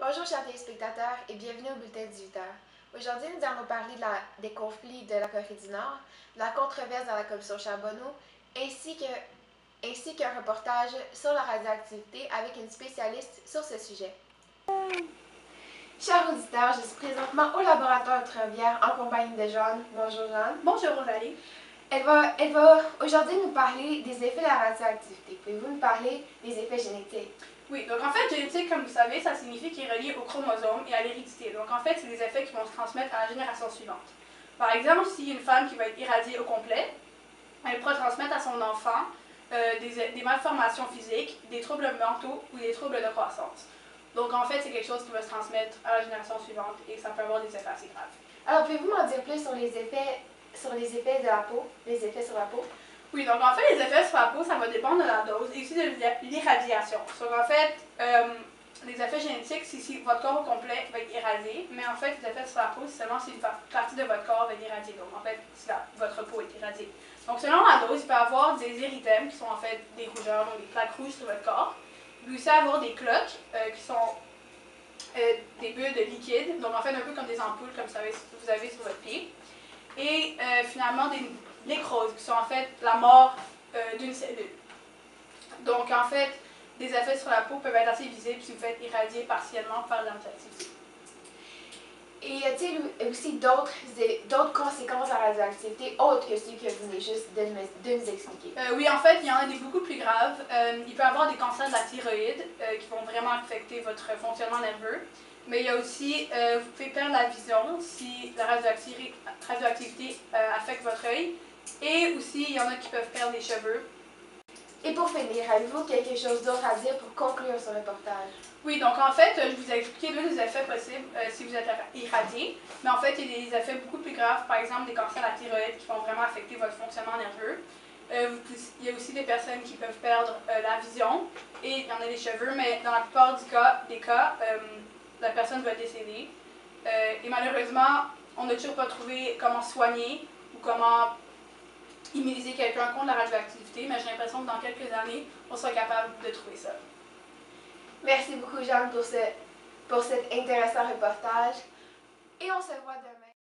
Bonjour chers téléspectateurs et bienvenue au bulletin 18h. Aujourd'hui, nous allons parler des conflits de la Corée du Nord, de la controverse dans la commission Charbonneau, ainsi qu'un reportage sur la radioactivité avec une spécialiste sur ce sujet. Chers auditeurs, je suis présentement au laboratoire Trevière en compagnie de Jeanne. Bonjour Jeanne. Bonjour Rosalie. Elle va aujourd'hui nous parler des effets de la radioactivité. Pouvez-vous nous parler des effets génétiques? Oui, donc en fait, génétique, comme vous savez, ça signifie qu'il est relié au chromosome et à l'hérédité. Donc en fait, c'est des effets qui vont se transmettre à la génération suivante. Par exemple, s'il y a une femme qui va être irradiée au complet, elle pourra transmettre à son enfant des malformations physiques, des troubles mentaux ou des troubles de croissance. Donc en fait, c'est quelque chose qui va se transmettre à la génération suivante et ça peut avoir des effets assez graves. Alors, pouvez-vous m'en dire plus sur les effets de la peau, les effets sur la peau? Oui, donc en fait, les effets sur la peau, ça va dépendre de la dose et aussi de l'irradiation. Donc en fait, les effets génétiques, c'est si votre corps au complet va être irradié, mais en fait, les effets sur la peau, c'est seulement si une partie de votre corps va être irradiée. Donc en fait, si votre peau est irradiée. Donc selon la dose, il peut y avoir des érythèmes qui sont en fait des rougeurs, donc des plaques rouges sur votre corps. Il peut aussi avoir des cloques qui sont des bulles de liquide, donc en fait un peu comme des ampoules comme vous avez sur votre pied. Et finalement des nécroses, qui sont en fait la mort d'une cellule. Donc en fait, des effets sur la peau peuvent être assez visibles si vous faites irradier partiellement par l'antiactivité. Et y a-t-il aussi d'autres conséquences à la radioactivité autres que ceux que vous venez juste de nous expliquer? Oui, en fait, il y en a des beaucoup plus graves. Il peut y avoir des cancers de la thyroïde qui vont vraiment affecter votre fonctionnement nerveux. Mais il y a aussi, vous pouvez perdre la vision si la radioactivité affecte votre œil. Et aussi, il y en a qui peuvent perdre les cheveux. Et pour finir, avez-vous quelque chose d'autre à dire pour conclure ce reportage? Oui, donc en fait, je vous ai expliqué deux des effets possibles si vous êtes irradié. Mais en fait, il y a des effets beaucoup plus graves, par exemple des cancers de la thyroïde qui vont vraiment affecter votre fonctionnement nerveux. Il y a aussi des personnes qui peuvent perdre la vision et il y en a les cheveux, mais dans la plupart des cas, la personne va décéder. Et malheureusement, on n'a toujours pas trouvé comment soigner ou comment immuniser quelqu'un contre la radioactivité, mais j'ai l'impression que dans quelques années, on sera capable de trouver ça. Merci beaucoup, Jeanne, pour cet intéressant reportage. Et on se voit demain.